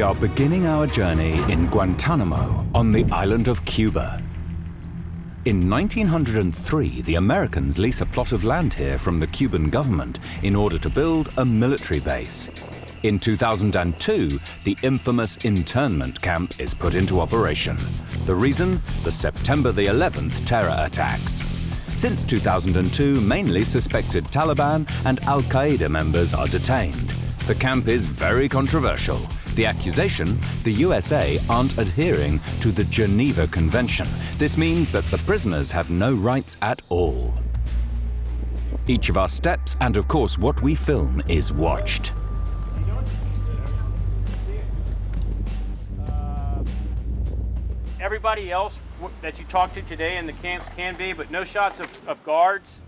We are beginning our journey in Guantanamo on the island of Cuba. In 1903, the Americans lease a plot of land here from the Cuban government in order to build a military base. In 2002, the infamous internment camp is put into operation. The reason? The September the 11th terror attacks. Since 2002, mainly suspected Taliban and Al-Qaeda members are detained. The camp is very controversial. The accusation, the USA aren't adhering to the Geneva Convention. This means that the prisoners have no rights at all. Each of our steps, and of course what we film, is watched. Everybody else that you talk to today in the camps can be, but no shots of guards.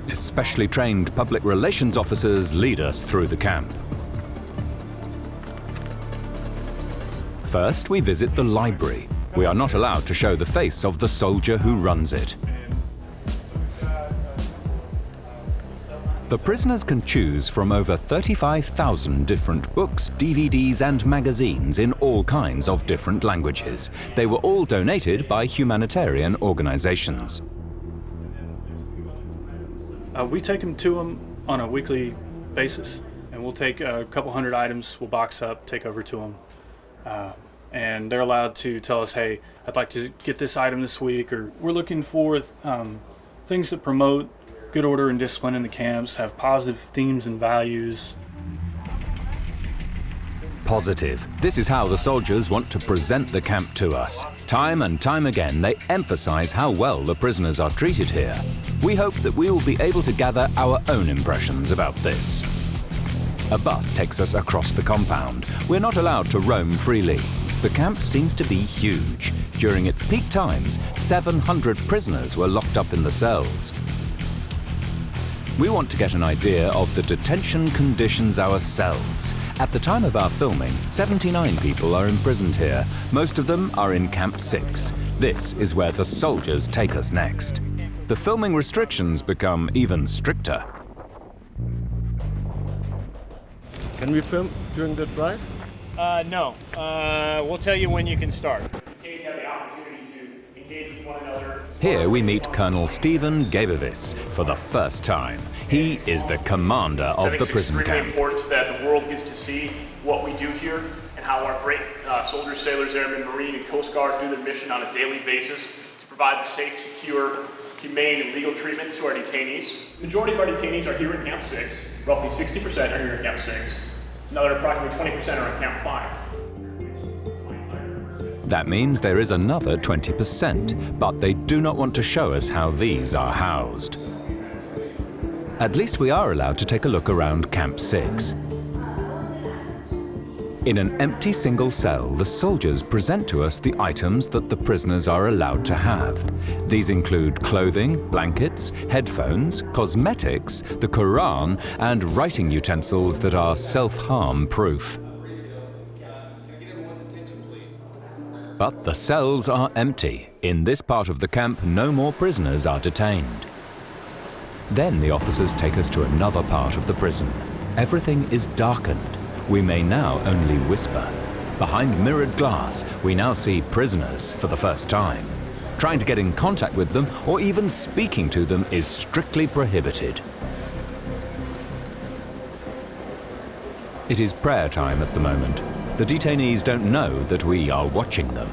Especially trained public relations officers lead us through the camp. First, we visit the library. We are not allowed to show the face of the soldier who runs it. The prisoners can choose from over 35,000 different books, DVDs and magazines in all kinds of different languages. They were all donated by humanitarian organizations. We take them to them on a weekly basis, and we'll take a couple hundred items, we'll box up, take over to them. And they're allowed to tell us, hey, I'd like to get this item this week, or we're looking for things that promote good order and discipline in the camps, have positive themes and values. Positive. This is how the soldiers want to present the camp to us. Time and time again, they emphasize how well the prisoners are treated here. We hope that we will be able to gather our own impressions about this. A bus takes us across the compound. We're not allowed to roam freely. The camp seems to be huge. During its peak times, 700 prisoners were locked up in the cells. We want to get an idea of the detention conditions ourselves. At the time of our filming, 79 people are imprisoned here. Most of them are in Camp 6. This is where the soldiers take us next. The filming restrictions become even stricter. Can we film during the drive? No. We'll tell you when you can start. Here we meet Colonel Stephen Gabovis for the first time. He is the commander of the prison camp. It's extremely important that the world gets to see what we do here and how our great soldiers, sailors, airmen, Marine, and Coast Guard do their mission on a daily basis to provide the safe, secure, humane, and legal treatment to our detainees. The majority of our detainees are here in Camp 6. Roughly 60% are here in Camp 6. Another approximately 20% are in Camp 5. That means there is another 20%, but they do not want to show us how these are housed. At least we are allowed to take a look around Camp 6. In an empty single cell, the soldiers present to us the items that the prisoners are allowed to have. These include clothing, blankets, headphones, cosmetics, the Quran, and writing utensils that are self-harm proof. But the cells are empty. In this part of the camp, no more prisoners are detained. Then the officers take us to another part of the prison. Everything is darkened. We may now only whisper. Behind mirrored glass, we now see prisoners for the first time. Trying to get in contact with them or even speaking to them is strictly prohibited. It is prayer time at the moment. The detainees don't know that we are watching them.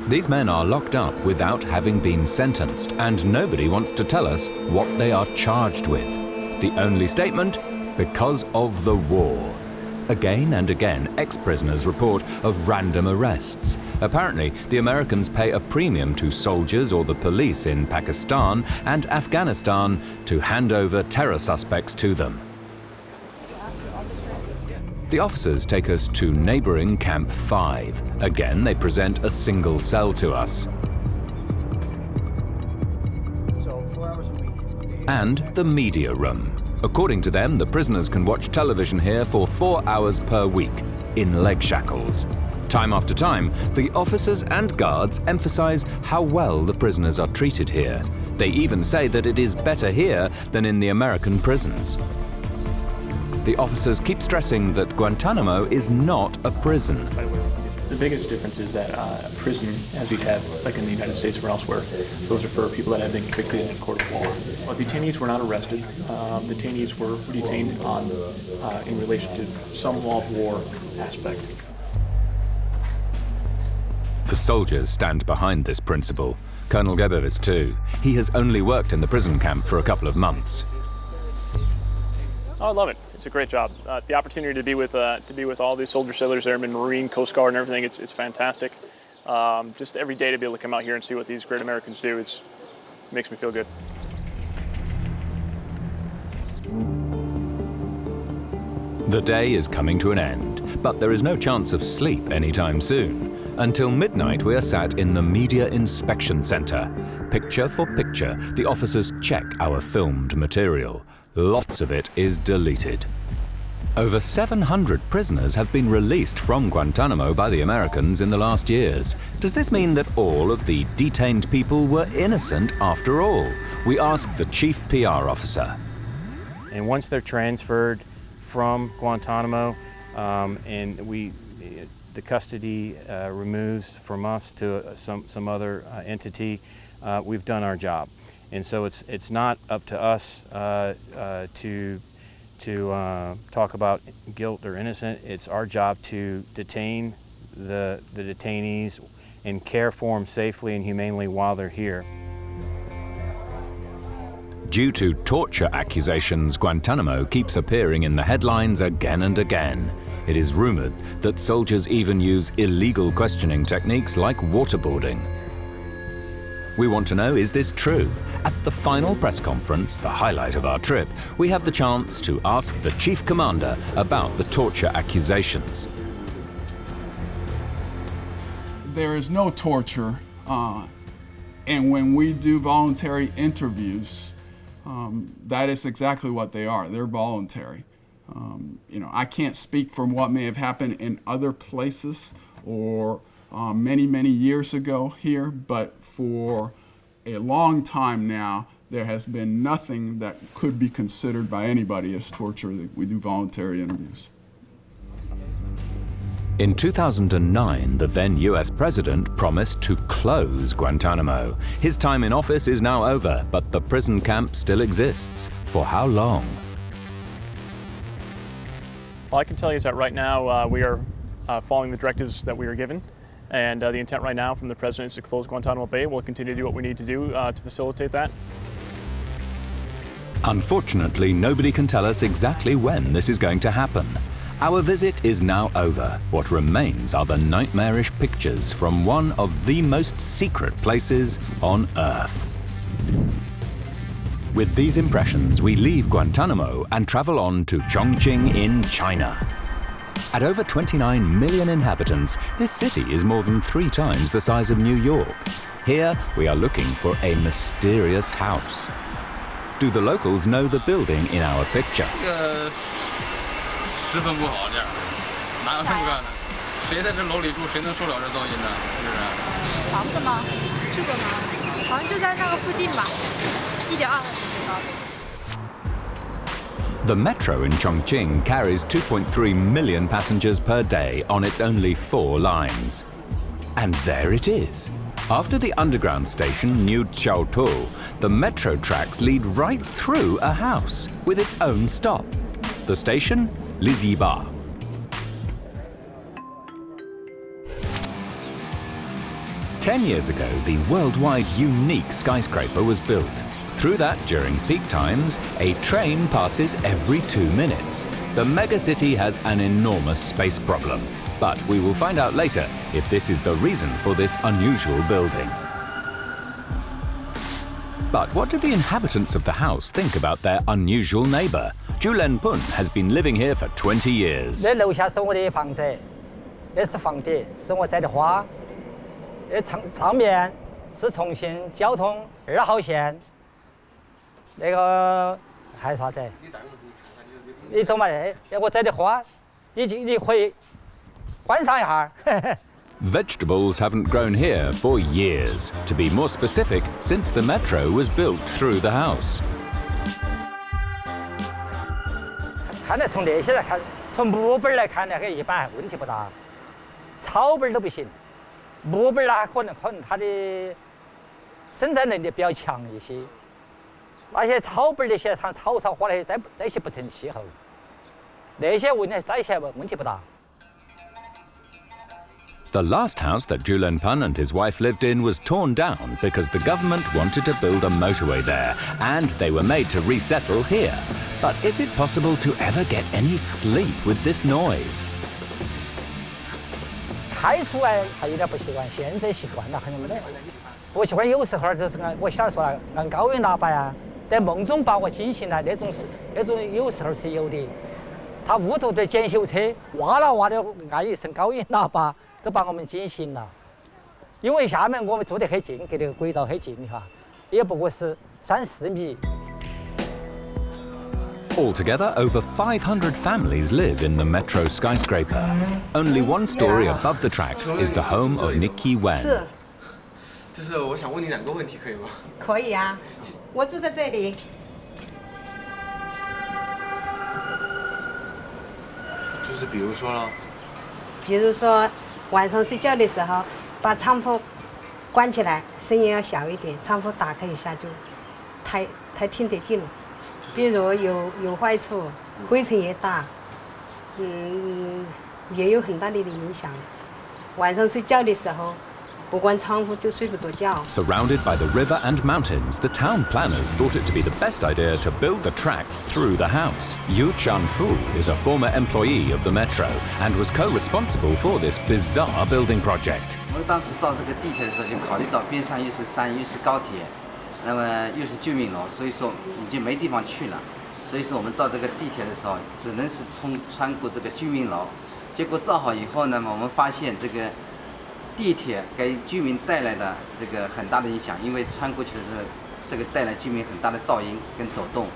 These men are locked up without having been sentenced, and nobody wants to tell us what they are charged with. The only statement, because of the war. Again and again, ex-prisoners report of random arrests. Apparently, the Americans pay a premium to soldiers or the police in Pakistan and Afghanistan to hand over terror suspects to them. The officers take us to neighboring Camp 5. Again, they present a single cell to us. And the media room. According to them, the prisoners can watch television here for 4 hours per week, in leg shackles. Time after time, the officers and guards emphasize how well the prisoners are treated here. They even say that it is better here than in the American prisons. The officers keep stressing that Guantanamo is not a prison. The biggest difference is that a prison, as we have like in the United States or elsewhere, those are for people that have been convicted in a court of law. Well, detainees were not arrested. Detainees were detained on in relation to some law of war aspect. The soldiers stand behind this principle. Colonel Gebevitz too. He has only worked in the prison camp for a couple of months. Oh, I love it. It's a great job. The opportunity to be with all these soldiers, sailors, airmen, Marine, Coast Guard, and everything. It's fantastic. Just every day to be able to come out here and see what these great Americans do. It makes me feel good. The day is coming to an end, but there is no chance of sleep anytime soon. Until midnight, we are sat in the Media Inspection Center. Picture for picture, the officers check our filmed material. Lots of it is deleted. Over 700 prisoners have been released from Guantanamo by the Americans in the last years. Does this mean that all of the detained people were innocent after all? We asked the chief PR officer. And once they're transferred from Guantanamo and the custody removes from us to some other entity, we've done our job. And so it's not up to us to talk about guilt or innocent. It's our job to detain the detainees and care for them safely and humanely while they're here. Due to torture accusations, Guantanamo keeps appearing in the headlines again and again. It is rumored that soldiers even use illegal questioning techniques like waterboarding. We want to know, is this true? At the final press conference, the highlight of our trip, we have the chance to ask the chief commander about the torture accusations. There is no torture, and when we do voluntary interviews, that is exactly what they are. They're voluntary. I can't speak for what may have happened in other places or many years ago here, but for a long time now, there has been nothing that could be considered by anybody as torture. We do voluntary interviews. In 2009, the then US president promised to close Guantanamo. His time in office is now over, but the prison camp still exists. For how long? All I can tell you is that right now we are following the directives that we were given. And the intent right now from the president is to close Guantanamo Bay. We'll continue to do what we need to do to facilitate that. Unfortunately, nobody can tell us exactly when this is going to happen. Our visit is now over. What remains are the nightmarish pictures from one of the most secret places on Earth. With these impressions, we leave Guantanamo and travel on to Chongqing in China. At over 29 million inhabitants, this city is more than 3 times the size of New York. Here, we are looking for a mysterious house. Do the locals know the building in our picture? The metro in Chongqing carries 2.3 million passengers per day on its only 4 lines. And there it is. After the underground station New Qiaotou, the metro tracks lead right through a house with its own stop. The station, Liziba. Ten years ago, the worldwide unique skyscraper was built. Through that, during peak times, a train passes every 2 minutes. The megacity has an enormous space problem. But we will find out later if this is the reason for this unusual building. But what do the inhabitants of the house think about their unusual neighbor? Zhu Lenpun has been living here for 20 years. 这楼下生活的房子也是房地，是我栽的花。上面是重庆交通2号线。那个还有啥子？你走嘛？我栽的花，你可以观赏一下。Vegetables haven't grown here for years. To be more specific, since the metro was built through the house. 看来从那些来看，从木本来看呢，一般还问题不大。草本都不行，木本呢可能它的生长能力比较强一些。那些草本那些草花的这些不成气候，那些问题摘起来问题不大。 The last house that Julenpan and his wife lived in was torn down because the government wanted to build a motorway there, and they were made to resettle here. But is it possible to ever get any sleep with this noise? 开出来还有点不习惯，现在习惯了，很没得。不习惯有时候就是我小时候按高音喇叭呀，在梦中把我惊醒了，那种有时候是有的。他屋头的检修车哇啦哇的按一声高音喇叭。 都把我们惊醒了，因为下面我们住得很近，跟那个轨道很近哈，也不过是3-4米。 Altogether, over 500 families live in the metro skyscraper. Only one story above the tracks is the home of Nikki Wen. 是，就是我想问你2个问题，可以吗？可以啊，我住在这里。就是比如说呢？比如说。 晚上睡觉的时候，把窗户关起来，声音要小一点；窗户打开一下就太听得进了。比如有坏处，灰尘也大，也有很大的影响。晚上睡觉的时候，不关窗户就睡不着觉。 Surrounded by the river and mountains, the town planners thought it to be the best idea to build the tracks through the house. Yu Chun-fu is a former employee of the metro and was co-responsible for this bizarre building project. 我们当时造这个地铁的时候，就考虑到边上又是山，又是高铁，那么又是居民楼，所以说已经没地方去了。所以说我们造这个地铁的时候，只能是穿过这个居民楼。结果造好以后呢，我们发现这个。 地铁给居民带来的这个很大的影响，因为穿过去的时候，这个带来居民很大的噪音跟抖动。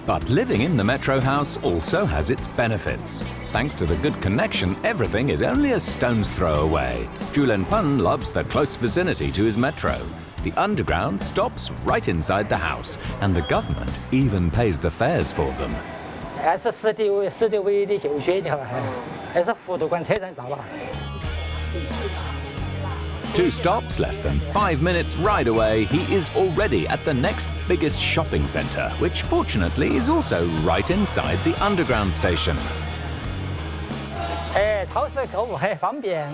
But living in the metro house also has its benefits. Thanks to the good connection, everything is only a stone's throw away. Julenpan loves the close vicinity to his metro. The underground stops right inside the house, and the government even pays the fares for them. 还是实地唯一的就学的，还是湖都关车站，知道吧？ 2 stops, less than 5 minutes ride away, he is already at the next biggest shopping centre, which fortunately is also right inside the underground station. 超市购物很方便，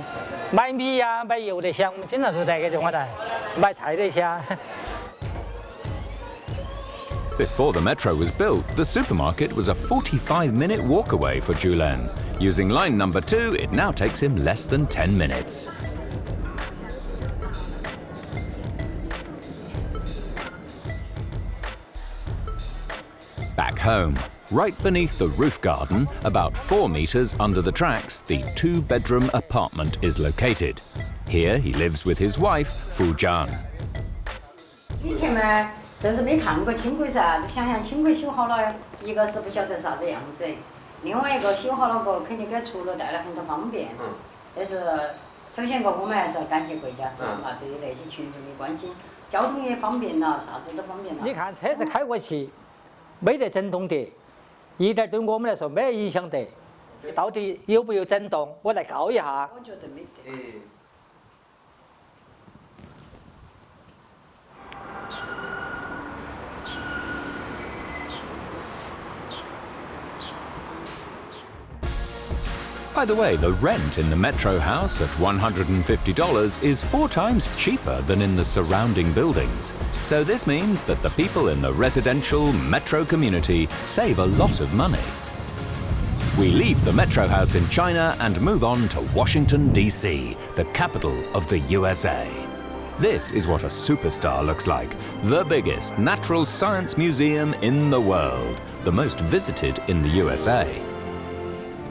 买米呀、买油那些，我们经常都在这地方来买菜那些。 Before the metro was built, the supermarket was a 45-minute walk away for Julen. Using line number 2, it now takes him less than 10 minutes. Back home, right beneath the roof garden, about 4 meters under the tracks, the 2-bedroom apartment is located. Here he lives with his wife, Fu Jian. 但是没看过轻轨噻，想想轻轨修好了，一个是不晓得啥子样子，另外一个修好了过，肯定给出入带来很多方便。但是首先我们还是要感谢国家支持嘛，对于那些群众的关心，交通也方便了，啥子都方便了。你看车子开过去，没得震动的，一点对我们来说没影响的。到底有没有震动？我来告一下。我觉得没得。By the way, the rent in the metro house at $150 is 4 times cheaper than in the surrounding buildings. So this means that the people in the residential metro community save a lot of money. We leave the metro house in China and move on to Washington, D.C., the capital of the USA. This is what a superstar looks like, the biggest natural science museum in the world, the most visited in the USA.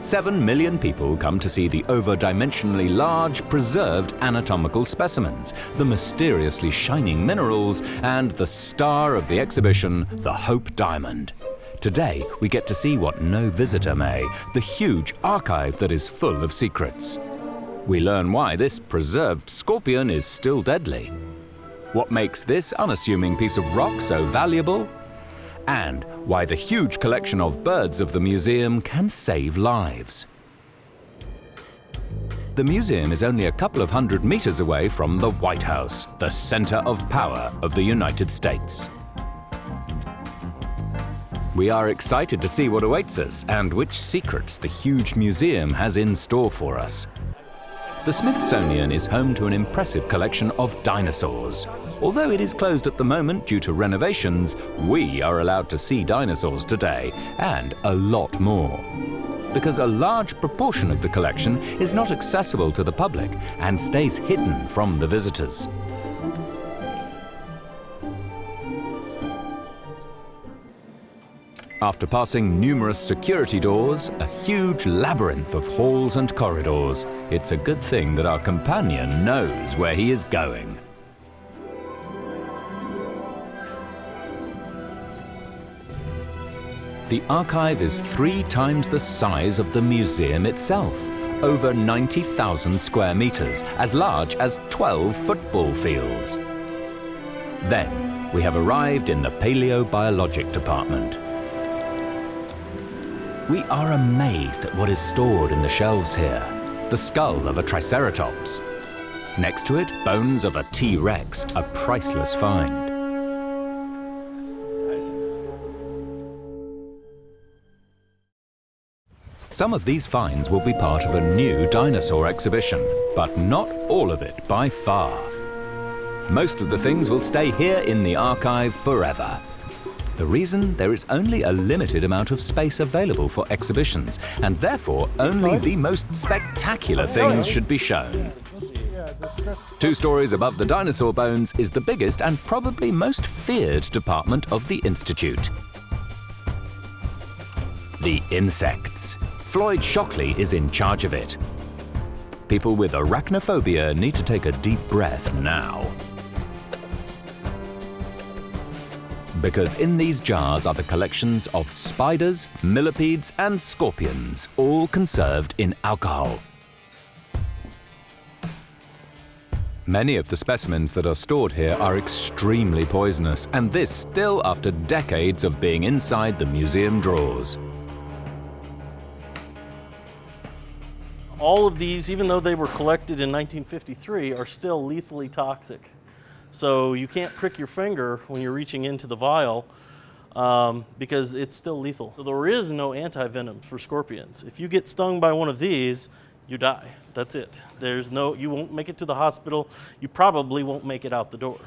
7 million people come to see the over-dimensionally large, preserved anatomical specimens, the mysteriously shining minerals, and the star of the exhibition, the Hope Diamond. Today, we get to see what no visitor may, the huge archive that is full of secrets. We learn why this preserved scorpion is still deadly, what makes this unassuming piece of rock so valuable, and why the huge collection of birds of the museum can save lives. The museum is only a couple of 100 meters away from the White House, the center of power of the United States. We are excited to see what awaits us and which secrets the huge museum has in store for us. The Smithsonian is home to an impressive collection of dinosaurs. Although it is closed at the moment due to renovations, we are allowed to see dinosaurs today, and a lot more. Because a large proportion of the collection is not accessible to the public and stays hidden from the visitors. After passing numerous security doors, a huge labyrinth of halls and corridors, it's a good thing that our companion knows where he is going. The archive is 3 times the size of the museum itself, over 90,000 square meters, as large as 12 football fields. Then, we have arrived in the paleobiologic department. We are amazed at what is stored in the shelves here. The skull of a Triceratops. Next to it, bones of a T-Rex, a priceless find. Some of these finds will be part of a new dinosaur exhibition, but not all of it by far. Most of the things will stay here in the archive forever. The reason, there is only a limited amount of space available for exhibitions, and therefore only the most spectacular things should be shown. 2 stories above the dinosaur bones is the biggest and probably most feared department of the Institute. The insects. Floyd Shockley is in charge of it. People with arachnophobia need to take a deep breath now. Because in these jars are the collections of spiders, millipedes and scorpions, all conserved in alcohol. Many of the specimens that are stored here are extremely poisonous, and this still after decades of being inside the museum drawers. All of these, even though they were collected in 1953, are still lethally toxic. So you can't prick your finger when you're reaching into the vial because it's still lethal. So there is no anti-venom for scorpions. If you get stung by one of these, you die. That's it. You won't make it to the hospital. You probably won't make it out the door.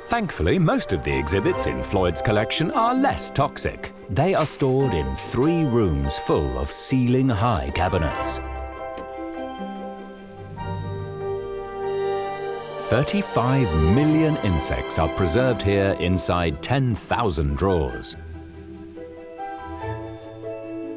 Thankfully, most of the exhibits in Floyd's collection are less toxic. They are stored in 3 rooms full of ceiling-high cabinets. 35 million insects are preserved here inside 10,000 drawers.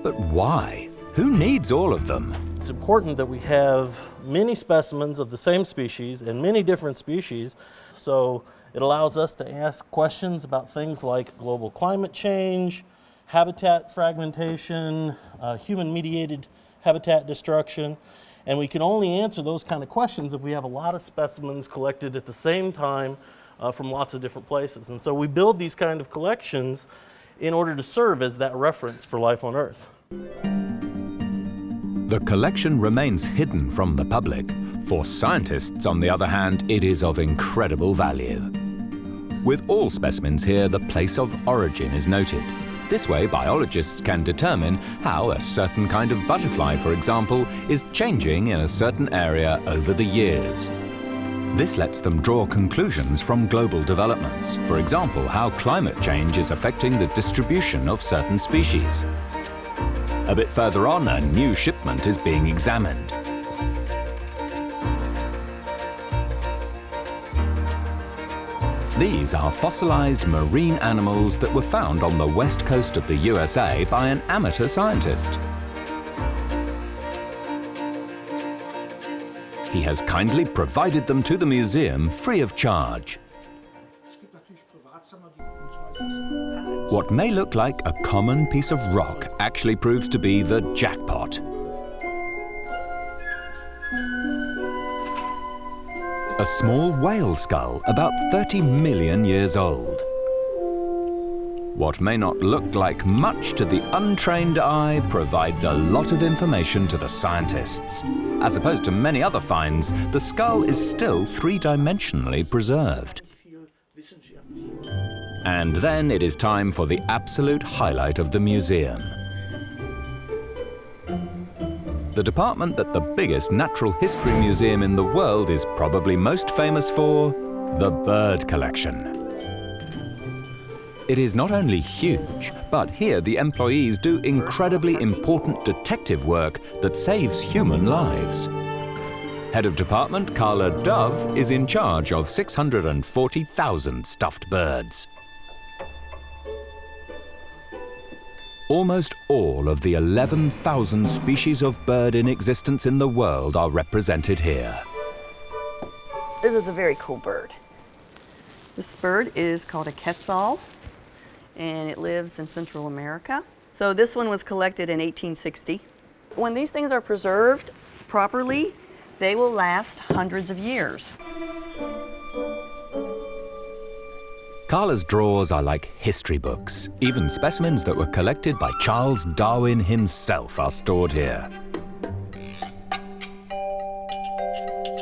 But why? Who needs all of them? It's important that we have many specimens of the same species and many different species, so it allows us to ask questions about things like global climate change, habitat fragmentation, human-mediated habitat destruction. And we can only answer those kind of questions if we have a lot of specimens collected at the same time from lots of different places. And so we build these kind of collections in order to serve as that reference for life on Earth. The collection remains hidden from the public. For scientists, on the other hand, it is of incredible value. With all specimens here, the place of origin is noted. This way, biologists can determine how a certain kind of butterfly, for example, is changing in a certain area over the years. This lets them draw conclusions from global developments, for example, how climate change is affecting the distribution of certain species. A bit further on, a new shipment is being examined. These are fossilized marine animals that were found on the west coast of the USA by an amateur scientist. He has kindly provided them to the museum free of charge. What may look like a common piece of rock actually proves to be the jackpot. A small whale skull about 30 million years old. What may not look like much to the untrained eye provides a lot of information to the scientists. As opposed to many other finds, the skull is still three-dimensionally preserved. And then it is time for the absolute highlight of the museum. The department that the biggest natural history museum in the world is probably most famous for, the bird collection. It is not only huge, but here the employees do incredibly important detective work that saves human lives. Head of department Carla Dove is in charge of 640,000 stuffed birds. Almost all of the 11,000 species of bird in existence in the world are represented here. This is a very cool bird. This bird is called a quetzal, and it lives in Central America. So this one was collected in 1860. When these things are preserved properly, they will last hundreds of years. Carla's drawers are like history books. Even specimens that were collected by Charles Darwin himself are stored here.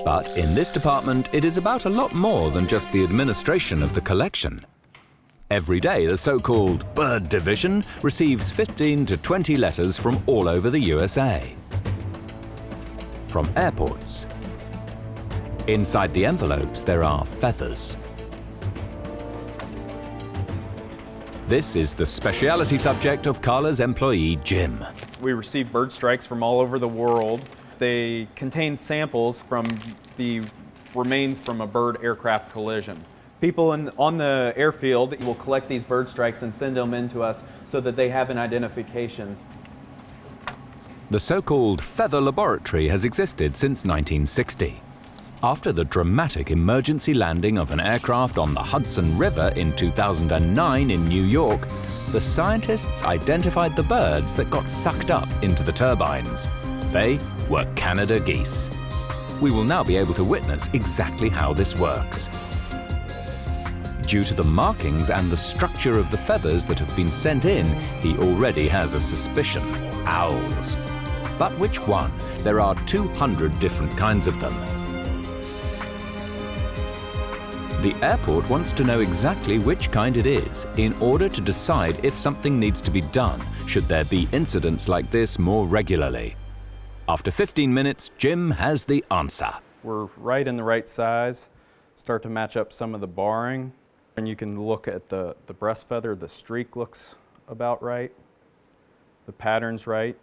But in this department, it is about a lot more than just the administration of the collection. Every day, the so-called bird division receives 15 to 20 letters from all over the USA. From airports. Inside the envelopes, there are feathers. This is the specialty subject of Carla's employee, Jim. We receive bird strikes from all over the world. They contain samples from the remains from a bird-aircraft collision. People on the airfield will collect these bird strikes and send them in to us so that they have an identification. The so-called feather laboratory has existed since 1960. After the dramatic emergency landing of an aircraft on the Hudson River in 2009 in New York, the scientists identified the birds that got sucked up into the turbines. They were Canada geese. We will now be able to witness exactly how this works. Due to the markings and the structure of the feathers that have been sent in, he already has a suspicion: owls. But which one? There are 200 different kinds of them. The airport wants to know exactly which kind it is in order to decide if something needs to be done should there be incidents like this more regularly. After 15 minutes, Jim has the answer. We're right in the right size. Start to match up some of the barring. And you can look at the breast feather, the streak looks about right. The pattern's right.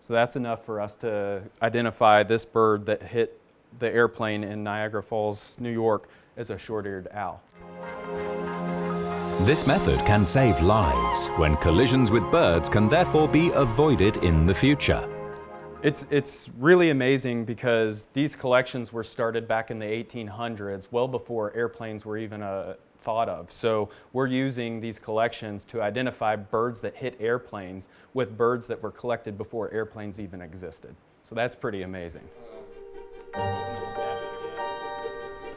So that's enough for us to identify this bird that hit the airplane in Niagara Falls, New York, as a short-eared owl. This method can save lives, when collisions with birds can therefore be avoided in the future. It's really amazing because these collections were started back in the 1800s, well before airplanes were even thought of. So we're using these collections to identify birds that hit airplanes with birds that were collected before airplanes even existed. So that's pretty amazing.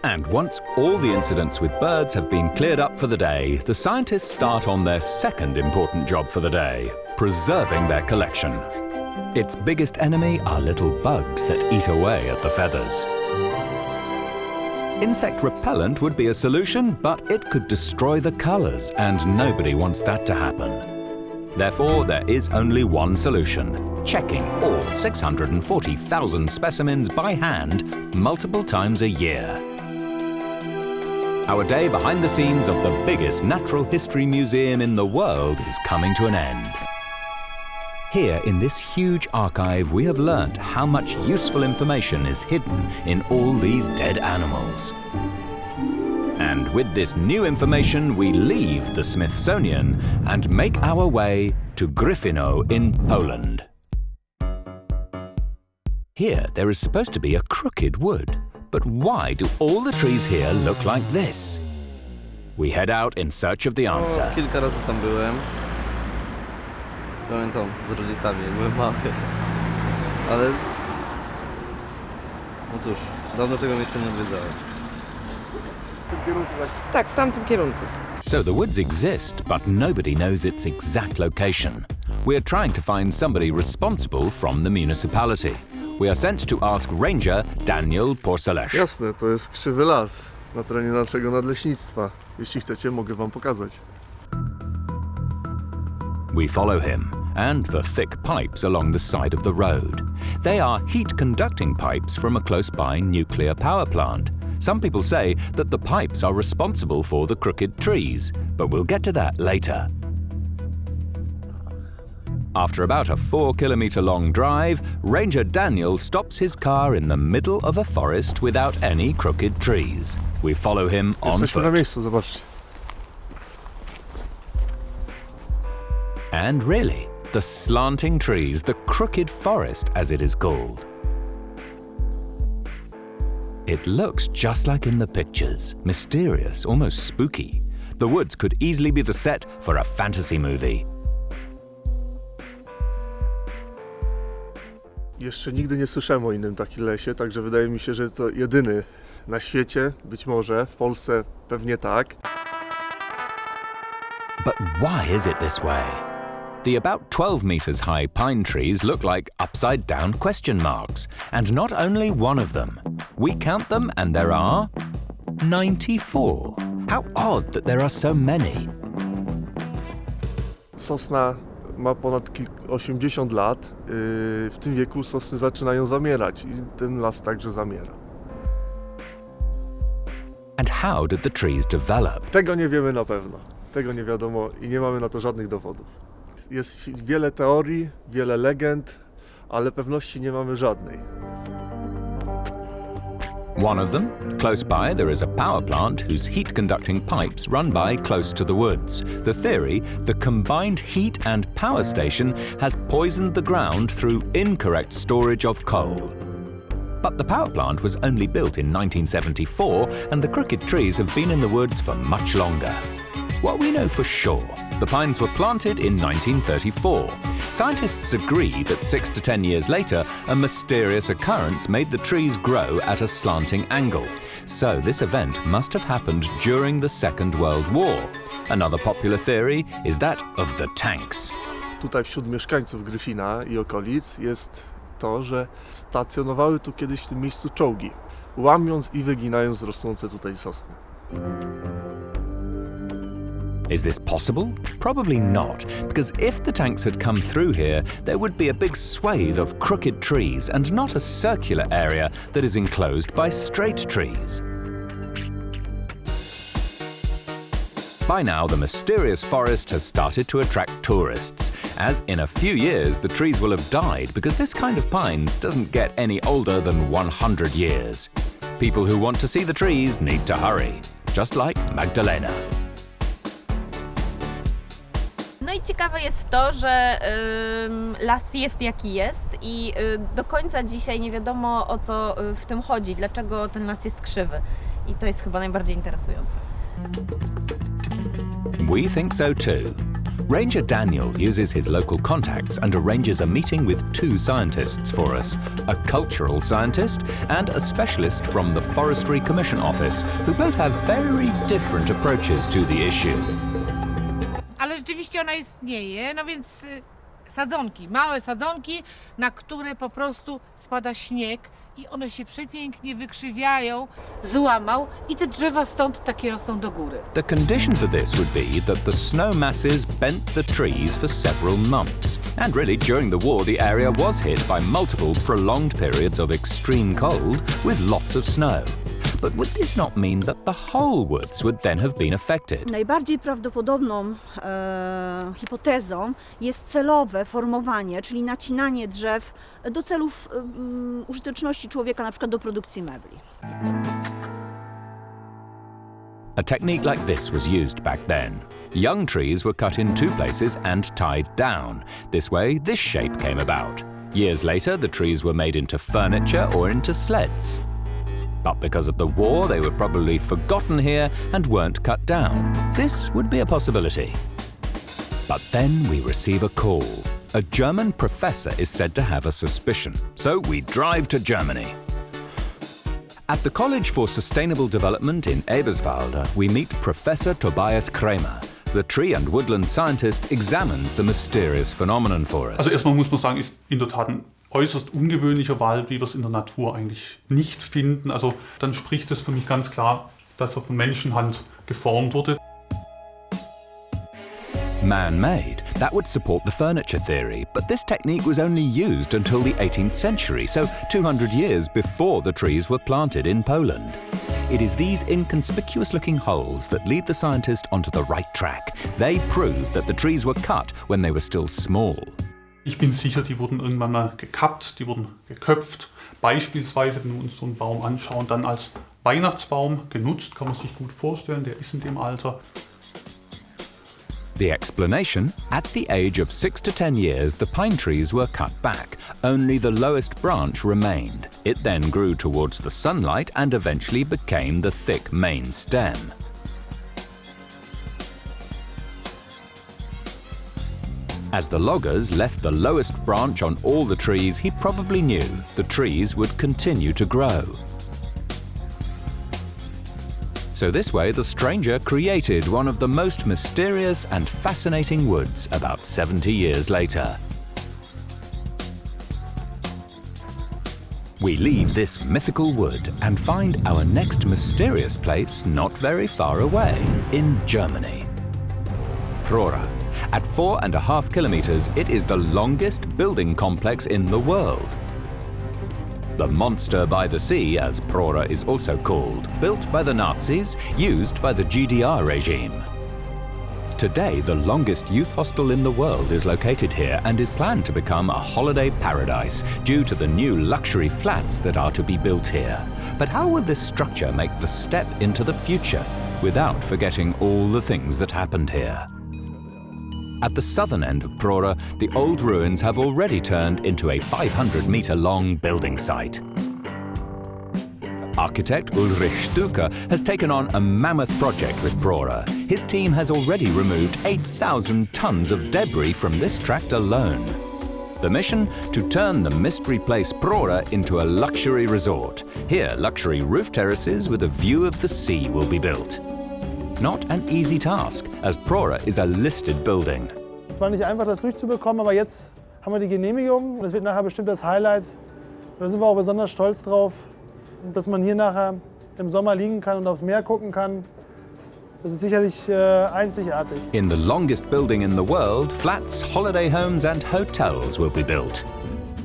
And once all the incidents with birds have been cleared up for the day, the scientists start on their second important job for the day: preserving their collection. Its biggest enemy are little bugs that eat away at the feathers. Insect repellent would be a solution, but it could destroy the colors, and nobody wants that to happen. Therefore, there is only one solution: checking all 640,000 specimens by hand multiple times a year. Our day behind the scenes of the biggest natural history museum in the world is coming to an end. Here in this huge archive, we have learnt how much useful information is hidden in all these dead animals. And with this new information, we leave the Smithsonian and make our way to Gryfino in Poland. Here, there is supposed to be a crooked wood. But why do all the trees here look like this? We head out in search of the answer. Kilka razy tam byłem. Pamiętam, z rodzicami, jak byłem mały. Ale... No cóż, dawno tego miejsca nie odwiedzałem. Tak, w tamtym kierunku. So the woods exist, but nobody knows its exact location. We are trying to find somebody responsible from the municipality. We are sent to ask Ranger Daniel Porcelesz. Jasne, to jest krzywy las na terenie naszego nadleśnictwa. Jeśli chcecie, mogę wam pokazać. We follow him and the thick pipes along the side of the road. They are heat-conducting pipes from a close-by nuclear power plant. Some people say that the pipes are responsible for the crooked trees, but we'll get to that later. After about a 4-kilometre-long drive, Ranger Daniel stops his car in the middle of a forest without any crooked trees. We follow him on Jesteśmy na foot. miejscu, zobaczcie. And really, the slanting trees, the crooked forest as it is called. It looks just like in the pictures, mysterious, almost spooky. The woods could easily be the set for a fantasy movie. Jeszcze nigdy nie słyszałem o innym takim lesie, także wydaje mi się, że to jedyny na świecie, być może, w Polsce pewnie tak. But why is it this way? The about 12 meters high pine trees look like upside down question marks, and not only one of them. We count them and there are 94. How odd that there are so many. Sosna ma ponad 80 lat. W tym wieku sosny zaczynają zamierać i ten las także zamiera. And how did the trees develop? Tego nie wiemy na pewno. Tego nie wiadomo i nie mamy na to żadnych dowodów. Jest wiele teorii, wiele legend, ale pewności nie mamy żadnej. One of them, close by, there is a power plant whose heat-conducting pipes run by close to the woods. The theory, the combined heat and power station has poisoned the ground through incorrect storage of coal. But the power plant was only built in 1974, and the crooked trees have been in the woods for much longer. What we know for sure, the pines were planted in 1934. Scientists agree that 6 to 10 years later, a mysterious occurrence made the trees grow at a slanting angle. So this event must have happened during the Second World War. Another popular theory is that of the tanks. Tutaj wśród mieszkańców Gryfina i okolic jest to, że stacjonowały tu kiedyś w tym miejscu czołgi, łamiąc i wyginając rosnące tutaj sosny. Is this possible? Probably not, because if the tanks had come through here, there would be a big swathe of crooked trees and not a circular area that is enclosed by straight trees. By now, the mysterious forest has started to attract tourists, as in a few years the trees will have died because this kind of pines doesn't get any older than 100 years. People who want to see the trees need to hurry, just like Magdalena. No i ciekawe jest to, że las jest jaki jest i do końca dzisiaj nie wiadomo, o co w tym chodzi, dlaczego ten las jest krzywy. I to jest chyba najbardziej interesujące. We think so too. Ranger Daniel uses his local contacts and arranges a meeting with 2 scientists for us, a cultural scientist and a specialist from the Forestry Commission Office, who both have very different approaches to the issue. Ale rzeczywiście ona istnieje, no więc sadzonki, małe sadzonki, na które po prostu spada śnieg i one się przepięknie wykrzywiają, złamał i te drzewa stąd takie rosną do góry. The condition for this would be that the snow masses bent the trees for several months. And really, during the war, the area was hit by multiple prolonged periods of extreme cold with lots of snow. But would this not mean that the whole woods would then have been affected? Najbardziej prawdopodobną hipotezą jest celowe formowanie, czyli nacinanie drzew do celów użyteczności człowieka, na przykład do produkcji mebli. A technique like this was used back then. Young trees were cut in 2 places and tied down. This way, this shape came about. Years later, the trees were made into furniture or into sleds. but because of the war they were probably forgotten here and weren't cut down. This would be a possibility. But then we receive a call. A German professor is said to have a suspicion, so we drive to Germany. At the College for Sustainable Development in Eberswalde, we meet Professor Tobias Krämer. The tree and woodland scientist examines the mysterious phenomenon for us. Also erstmal muss man sagen, ist in der Tat ein äußerst ungewöhnlicher Wald, wie wir es in der Natur eigentlich nicht finden. Also dann spricht es für mich ganz klar, dass er von Menschenhand geformt wurde. Man-made, that would support the furniture theory, but this technique was only used until the 18th century, so 200 years before the trees were planted in Poland. It is these inconspicuous-looking holes that lead the scientist onto the right track. They prove that the trees were cut when they were still small. Ich bin sicher, die wurden irgendwann mal gekappt, die wurden geköpft. Beispielsweise, wenn wir uns so einen Baum anschauen, dann als Weihnachtsbaum genutzt, kann man sich gut vorstellen, der ist in dem Alter. The explanation? At the age of 6 to 10 years, the pine trees were cut back. Only the lowest branch remained. It then grew towards the sunlight and eventually became the thick main stem. As the loggers left the lowest branch on all the trees, he probably knew the trees would continue to grow. So this way, the stranger created one of the most mysterious and fascinating woods about 70 years later. We leave this mythical wood and find our next mysterious place not very far away, in Germany. Prora. At 4.5 kilometers, it is the longest building complex in the world. The Monster by the Sea, as Prora is also called, built by the Nazis, used by the GDR regime. Today, the longest youth hostel in the world is located here and is planned to become a holiday paradise due to the new luxury flats that are to be built here. But how will this structure make the step into the future without forgetting all the things that happened here? At the southern end of Prora, the old ruins have already turned into a 500-meter-long building site. Architect Ulrich Stuker has taken on a mammoth project with Prora. His team has already removed 8,000 tons of debris from this tract alone. The mission? To turn the mystery place Prora into a luxury resort. Here, luxury roof terraces with a view of the sea will be built. Not an easy task, as Prora is a listed building. Es war nicht einfach, das durchzubekommen, aber jetzt haben wir die Genehmigung. Das wird nachher bestimmt das Highlight. Da sind wir auch besonders stolz drauf, dass man hier nachher im Sommer liegen kann und aufs Meer gucken kann. Das ist sicherlich einzigartig. In the longest building in the world, flats, holiday homes and hotels will be built.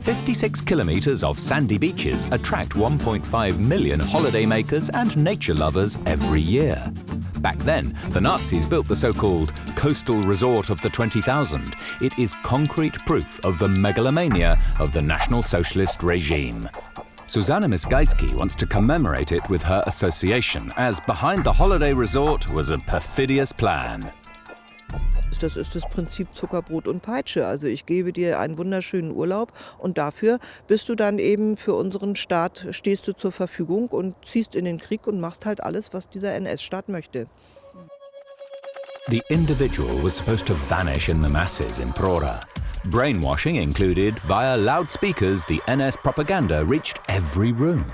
56 kilometers of sandy beaches attract 1.5 million holidaymakers and nature lovers every year. Back then, the Nazis built the so-called coastal resort of the 20,000. It is concrete proof of the megalomania of the National Socialist regime. Susanna Misgajski wants to commemorate it with her association, as behind the holiday resort was a perfidious plan. Das ist das Prinzip Zuckerbrot und Peitsche. Also ich gebe dir einen wunderschönen Urlaub und dafür bist du dann eben für unseren Staat, stehst du zur Verfügung und ziehst in den Krieg und machst halt alles, was dieser NS-Staat möchte. The individual was supposed to vanish in the masses in Prora. Brainwashing included via loudspeakers. The NS propaganda reached every room.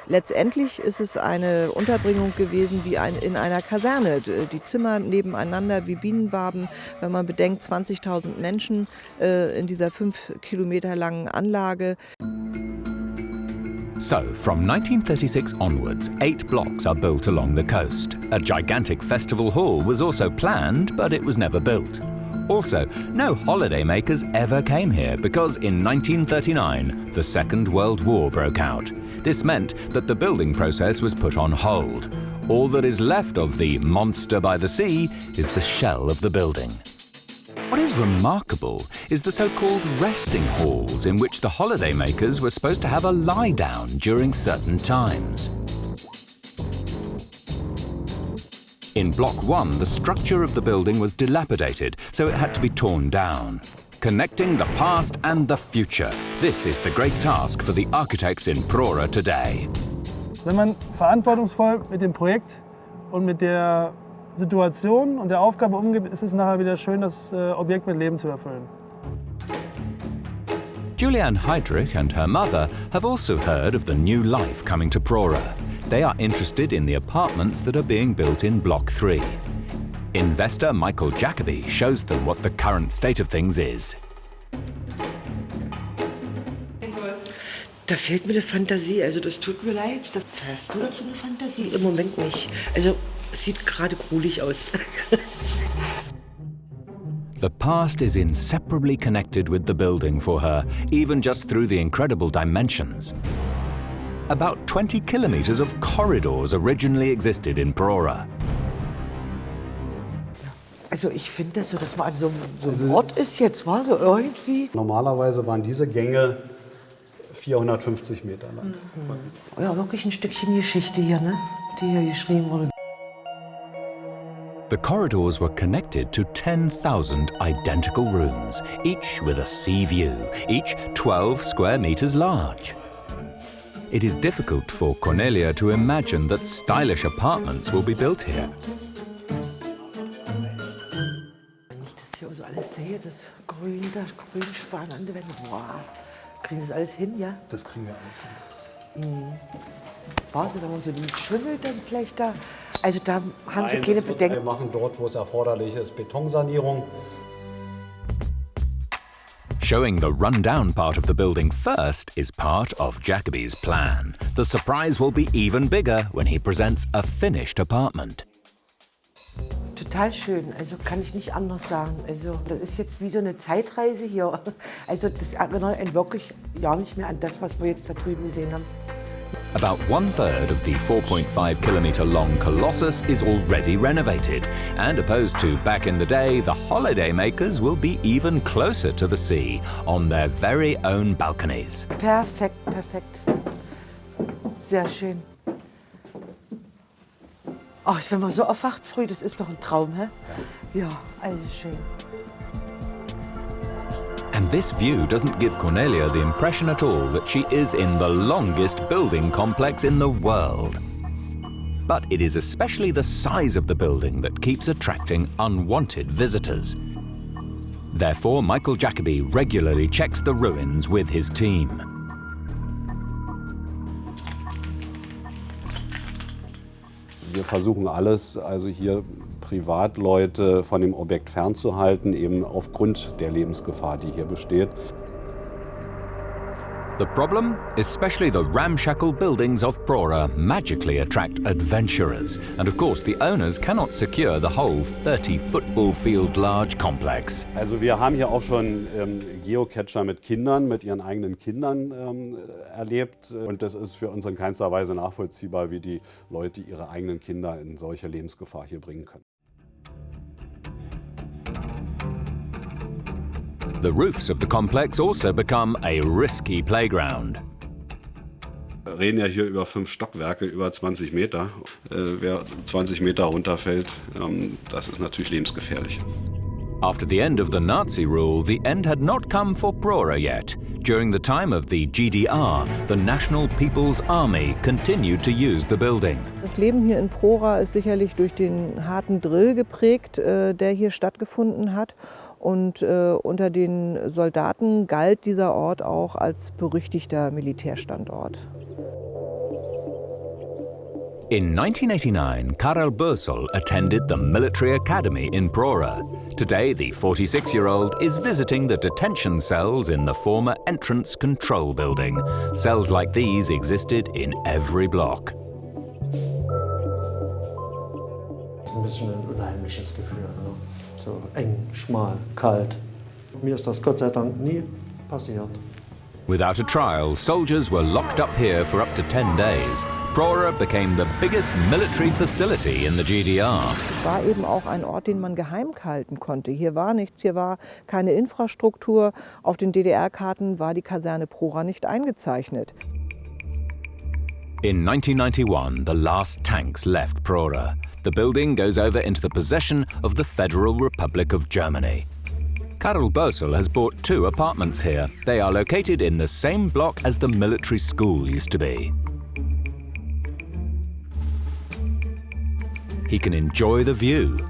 Letztendlich ist es eine Unterbringung gewesen wie in einer Kaserne. Die Zimmer nebeneinander wie Bienenwaben. Wenn man bedenkt, 20.000 Menschen in dieser 5 Kilometer langen Anlage. So, from 1936 onwards, 8 blocks are built along the coast. A gigantic festival hall was also planned, but it was never built. Also, no holidaymakers ever came here because in 1939, the Second World War broke out. This meant that the building process was put on hold. All that is left of the Monster by the Sea is the shell of the building. What is remarkable is the so-called resting halls in which the holidaymakers were supposed to have a lie-down during certain times. In Block 1, the structure of the building was dilapidated, so it had to be torn down. connecting the past and the future. This is the great task for the architects in Prora today. Wenn man verantwortungsvoll mit dem Projekt und mit der Situation und der Aufgabe umgeht, ist es nachher wieder schön, das Objekt mit Leben zu erfüllen. Julianne Heydrich and her mother have also heard of the new life coming to Prora. They are interested in the apartments that are being built in Block 3. Investor Michael Jacoby shows them what the current state of things is. Da fehlt mir die Fantasie, also das tut mir leid. Hast du dazu eine Fantasie? Im Moment nicht. Also es sieht gerade gruelig aus. The past is inseparably connected with the building for her, even just through the incredible dimensions. About 20 kilometers of corridors originally existed in Prora. Also ich finde das so, dass man an so einem Ort ist jetzt, war so irgendwie. Normalerweise waren diese Gänge 450 Meter lang. Ja, wirklich ein Stückchen Geschichte hier, ne? Die hier geschrieben wurde. The corridors were connected to 10,000 identical rooms, each with a sea view, each 12 square meters large. It is difficult for Cornelia to imagine that stylish apartments will be built here. Wenn ich das hier so alles sehe, das Grün, das Grünspan an der Wände, boah, kriegen Sie das alles hin, ja? Das kriegen wir alles hin. War sie, wenn man so den Schimmel dann vielleicht da, also da haben Sie keine Bedenken. Wir machen dort, wo es erforderlich ist, Betonsanierung. Showing the run-down part of the building first is part of Jacoby's plan. The surprise will be even bigger when he presents a finished apartment. Total schön, also kann ich nicht anders sagen. Also das ist jetzt wie so eine Zeitreise hier. Also das erinnert einen wirklich gar nicht mehr an das, was wir jetzt da drüben gesehen haben. About 1/3 of the 4.5 kilometer long Colossus is already renovated, and opposed to back in the day, the holidaymakers will be even closer to the sea on their very own balconies. Perfekt, perfekt. Sehr schön. Oh, wenn man so aufwacht früh, das ist doch ein Traum, hä? Ja, alles schön. And this view doesn't give Cornelia the impression at all that she is in the longest building complex in the world. But it is especially the size of the building that keeps attracting unwanted visitors. Therefore, Michael Jacoby regularly checks the ruins with his team. Wir versuchen alles, also hier Privatleute von dem Objekt fernzuhalten, eben aufgrund der Lebensgefahr, die hier besteht. The problem? Especially the ramshackle buildings of Prora magically attract adventurers. And of course, the owners cannot secure the whole 30 football field large complex. Also wir haben hier auch schon Geocacher mit Kindern, mit ihren eigenen Kindern erlebt. Und das ist für uns in keinster Weise nachvollziehbar, wie die Leute ihre eigenen Kinder in solche Lebensgefahr hier bringen können. The roofs of the complex also become a risky playground. Wir reden ja hier über 5 Stockwerke, über 20 Meter. Wer 20 Meter runterfällt, das ist natürlich lebensgefährlich. After the end of the Nazi rule, the end had not come for Prora yet. During the time of the GDR, the National People's Army continued to use the building. Das Leben hier in Prora ist sicherlich durch den harten Drill geprägt, der hier stattgefunden hat. Und unter den Soldaten galt dieser Ort auch als berüchtigter Militärstandort. In 1989, Karel Bursel attended the military academy in Prora. Today, the 46-year-old is visiting the detention cells in the former entrance control building. Cells like these existed in every block. Das ist ein bisschen ein unheimliches Gefühl. Ne? So eng, schmal, kalt. Mir ist das Gott sei Dank nie passiert. Without a trial, soldiers were locked up here for up to 10 days. Prora became the biggest military facility in the GDR. Es war eben auch ein Ort, den man geheim halten konnte. Hier war nichts, hier war keine Infrastruktur. Auf den DDR-Karten war die Kaserne Prora nicht eingezeichnet. In 1991, the last tanks left Prora. The building goes over into the possession of the Federal Republic of Germany. Karel Bosel has bought 2 apartments here. They are located in the same block as the military school used to be. He can enjoy the view.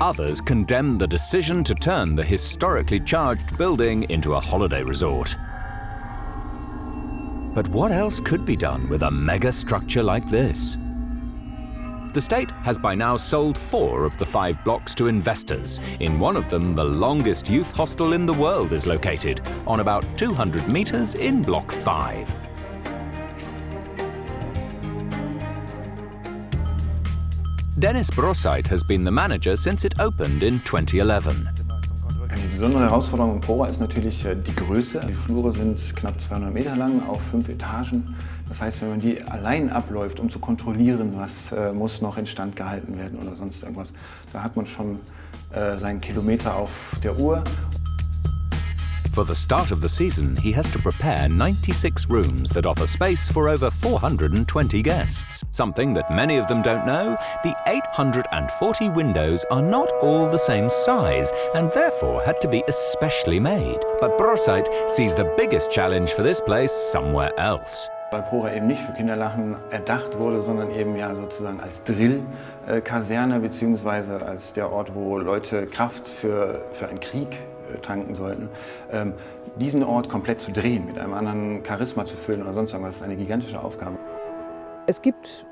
Others condemn the decision to turn the historically charged building into a holiday resort. But what else could be done with a mega structure like this? The state has by now sold 4 of the 5 blocks to investors. In one of them, the longest youth hostel in the world is located, on about 200 meters in Block 5. Dennis Brosseit has been the manager since it opened in 2011. Die besondere Herausforderung im Pora ist natürlich die Größe. Die Flure sind knapp 200 Meter lang auf 5 Etagen. Das heißt, wenn man die allein abläuft, um zu kontrollieren, was muss noch instand gehalten werden oder sonst irgendwas, da hat man schon seinen Kilometer auf der Uhr. For the start of the season, he has to prepare 96 rooms that offer space for over 420 guests. Something that many of them don't know, the 840 windows are not all the same size and therefore had to be especially made. But Brosseit sees the biggest challenge for this place somewhere else. Weil Pora eben nicht für Kinderlachen erdacht wurde, sondern eben ja sozusagen als Drill-Kaserne beziehungsweise als der Ort, wo Leute Kraft für einen Krieg tanken sollten, diesen Ort komplett zu drehen, mit einem anderen Charisma zu füllen oder sonst irgendwas, ist eine gigantische Aufgabe. Es gibt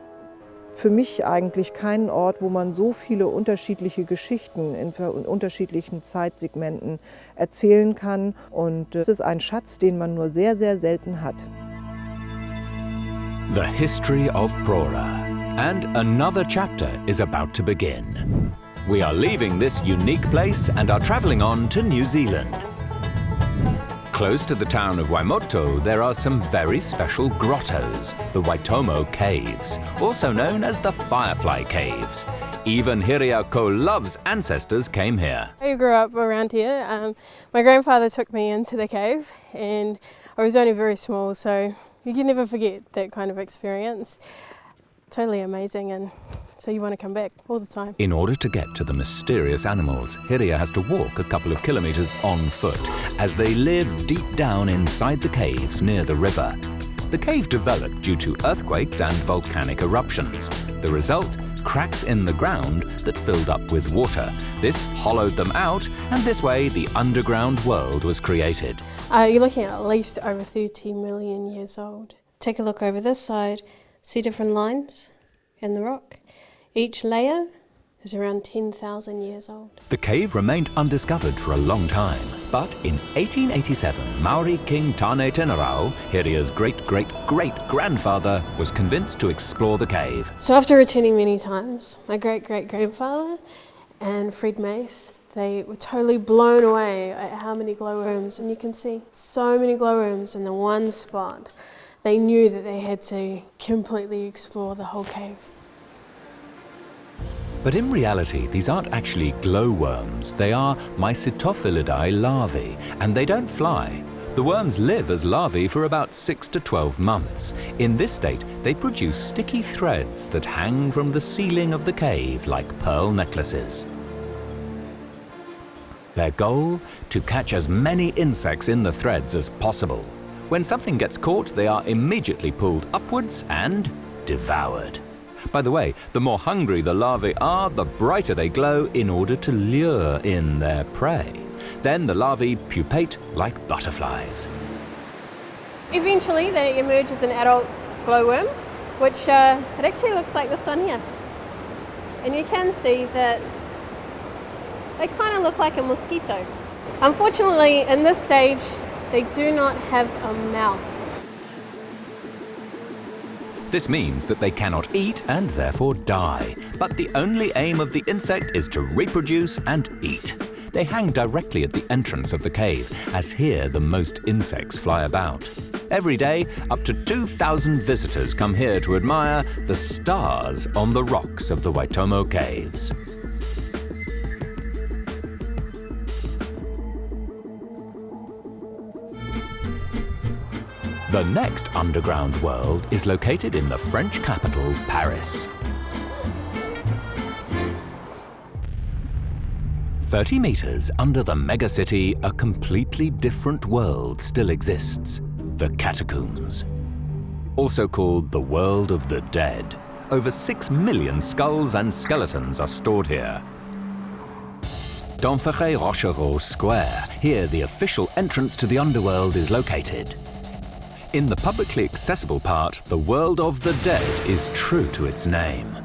für mich eigentlich keinen Ort, wo man so viele unterschiedliche Geschichten in unterschiedlichen Zeitsegmenten erzählen kann. Und es ist ein Schatz, den man nur sehr, sehr selten hat. The history of Prora. And another chapter is about to begin. We are leaving this unique place and are travelling on to New Zealand. Close to the town of Waitomo, there are some very special grottos, the Waitomo Caves, also known as the Firefly Caves. Even Hiriako Love's ancestors came here. I grew up around here. My grandfather took me into the cave and I was only very small, so you can never forget that kind of experience. Totally amazing, and so you want to come back all the time. In order to get to the mysterious animals, Hiria has to walk a couple of kilometers on foot as they live deep down inside the caves near the river. The cave developed due to earthquakes and volcanic eruptions. The result, cracks in the ground that filled up with water. This hollowed them out, and this way the underground world was created. You're looking at least over 30 million years old. Take a look over this side. See different lines in the rock? Each layer is around 10,000 years old. The cave remained undiscovered for a long time, but in 1887, Maori King Tane Tenerau, Hiria's great-great-great-grandfather, was convinced to explore the cave. So after returning many times, my great-great-grandfather and Fred Mace, they were totally blown away at how many glowworms, and you can see so many glowworms in the one spot. They knew that they had to completely explore the whole cave. But in reality, these aren't actually glowworms. They are Mycetophilidae larvae, and they don't fly. The worms live as larvae for about 6 to 12 months. In this state, they produce sticky threads that hang from the ceiling of the cave like pearl necklaces. Their goal? To catch as many insects in the threads as possible. When something gets caught, they are immediately pulled upwards and devoured. By the way, the more hungry the larvae are, the brighter they glow in order to lure in their prey. Then the larvae pupate like butterflies. Eventually they emerge as an adult glowworm, which it actually looks like this one here. And you can see that they kind of look like a mosquito. Unfortunately, in this stage, they do not have a mouth. This means that they cannot eat and therefore die. But the only aim of the insect is to reproduce and eat. They hang directly at the entrance of the cave, as here the most insects fly about. Every day, up to 2,000 visitors come here to admire the stars on the rocks of the Waitomo Caves. The next underground world is located in the French capital, Paris. 30 meters under the megacity, a completely different world still exists, the Catacombs. Also called the world of the dead. Over 6 million skulls and skeletons are stored here. D'Enferré-Rochereau Square, here the official entrance to the underworld is located. In the publicly accessible part, the world of the dead is true to its name.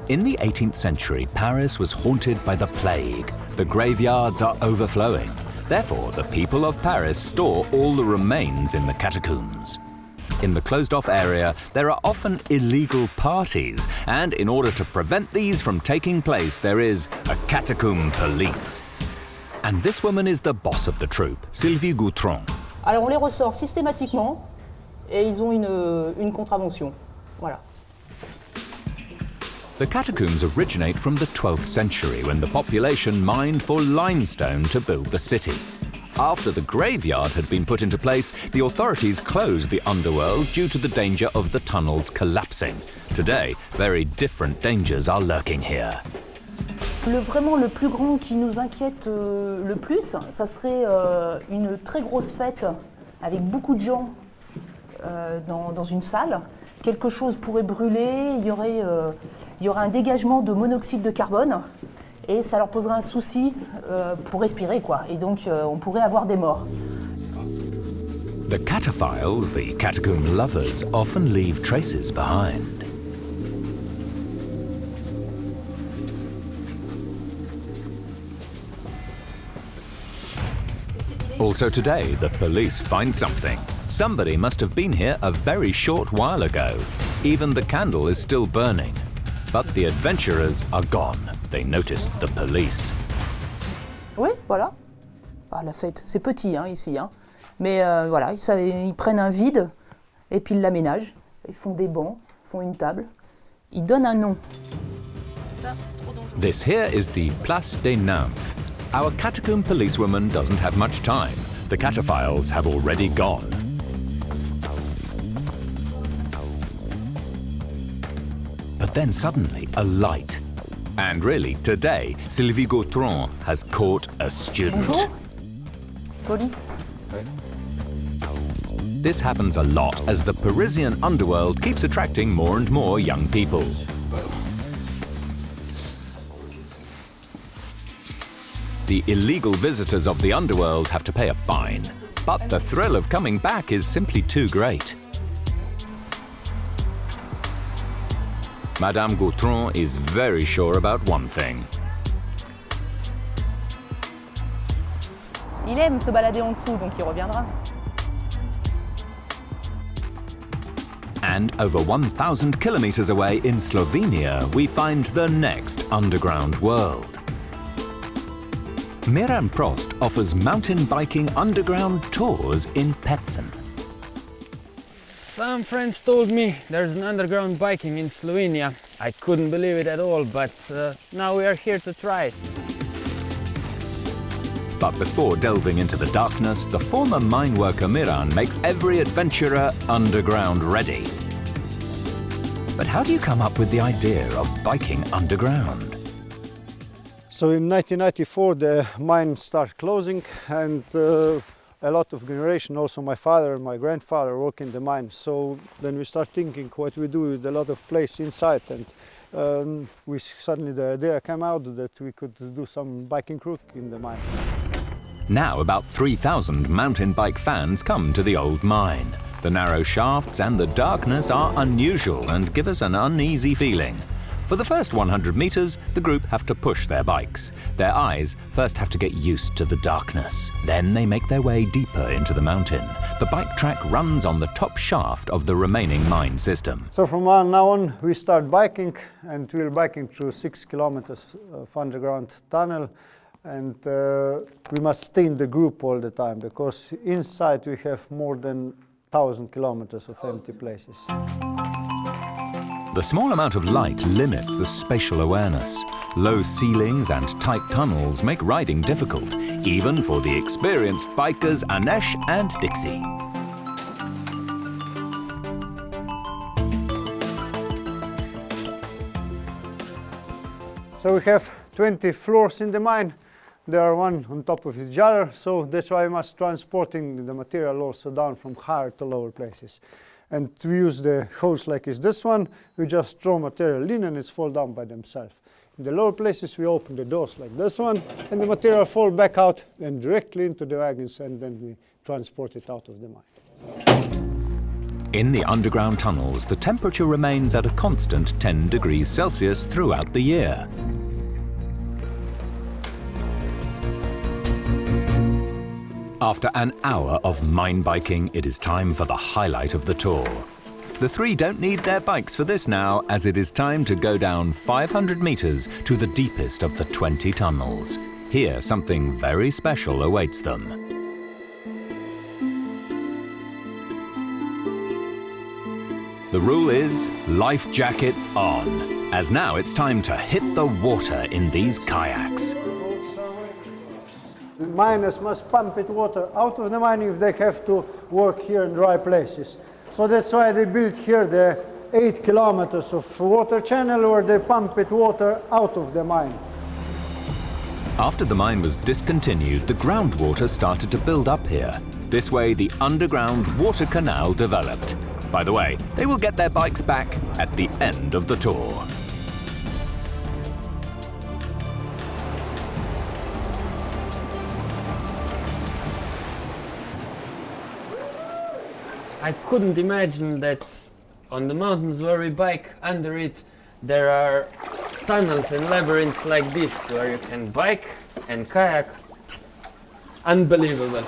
In the 18th century, Paris was haunted by the plague. The graveyards are overflowing. Therefore, the people of Paris store all the remains in the catacombs. In the closed-off area, there are often illegal parties, and in order to prevent these from taking place, there is a catacomb police. And this woman is the boss of the troupe, Sylvie Gautron. Alors on les ressort systématiquement et ils ont une contravention. Voilà. The catacombs originate from the 12th century when the population mined for limestone to build the city. After the graveyard had been put into place, the authorities closed the underworld due to the danger of the tunnels collapsing. Today, very different dangers are lurking here. Vraiment le plus grand qui nous inquiète le plus, ça serait une très grosse fête avec beaucoup de gens dans une salle. Quelque chose pourrait brûler, il y aurait un dégagement de monoxyde de carbone et ça leur poserait un souci pour respirer, quoi. Et donc on pourrait avoir des morts. The cataphiles, the catacomb lovers, often leave traces behind. Also today, the police find something. Somebody must have been here a very short while ago. Even the candle is still burning. But the adventurers are gone. They noticed the police. Oui, voilà. Ah, la fête, c'est petit ici. Mais voilà, ils prennent un vide et puis ils l'aménagent. Ils font des bancs, font une table. Ils donnent un nom. This here is the Place des Nymphes. Our catacomb policewoman doesn't have much time. The cataphiles have already gone. But then suddenly, a light. And really, today, Sylvie Gautron has caught a student. Bonjour. Police. This happens a lot as the Parisian underworld keeps attracting more and more young people. The illegal visitors of the underworld have to pay a fine, but the thrill of coming back is simply too great. Madame Gautron is very sure about one thing. Il aime se balader en dessous, donc il reviendra. And over 1,000 kilometers away in Slovenia, we find the next underground world. Miran Prost offers mountain biking underground tours in Petzen. Some friends told me there's an underground biking in Slovenia. I couldn't believe it at all, but now we are here to try it. But before delving into the darkness, the former mine worker Miran makes every adventurer underground ready. But how do you come up with the idea of biking underground? So in 1994 the mine started closing and a lot of generation, also my father and my grandfather work in the mine. So then we start thinking what we do with a lot of place inside, and suddenly the idea came out that we could do some biking route in the mine. Now about 3,000 mountain bike fans come to the old mine. The narrow shafts and the darkness are unusual and give us an uneasy feeling. For the first 100 meters, the group have to push their bikes. Their eyes first have to get used to the darkness. Then they make their way deeper into the mountain. The bike track runs on the top shaft of the remaining mine system. So from now on, we start biking, and we're biking through 6 kilometers of underground tunnel. And we must stay in the group all the time, because inside we have more than 1,000 kilometers of empty places. The small amount of light limits the spatial awareness. Low ceilings and tight tunnels make riding difficult, even for the experienced bikers Anesh and Dixie. So we have 20 floors in the mine. They are one on top of each other, so that's why we must transporting the material also down from higher to lower places. And we use the hose like is this one, we just throw material in and it's fall down by themselves. In the lower places we open the doors like this one and the material fall back out and directly into the wagons and then we transport it out of the mine. In the underground tunnels, the temperature remains at a constant 10 degrees Celsius throughout the year. After an hour of mine biking, it is time for the highlight of the tour. The three don't need their bikes for this now, as it is time to go down 500 meters to the deepest of the 20 tunnels. Here, something very special awaits them. The rule is life jackets on, as now it's time to hit the water in these kayaks. The miners must pump it water out of the mine if they have to work here in dry places. So that's why they built here the 8 kilometers of water channel where they pump it water out of the mine. After the mine was discontinued, the groundwater started to build up here. This way, the underground water canal developed. By the way, they will get their bikes back at the end of the tour. I couldn't imagine that on the mountains where we bike, under it, there are tunnels and labyrinths like this, where you can bike and kayak. Unbelievable.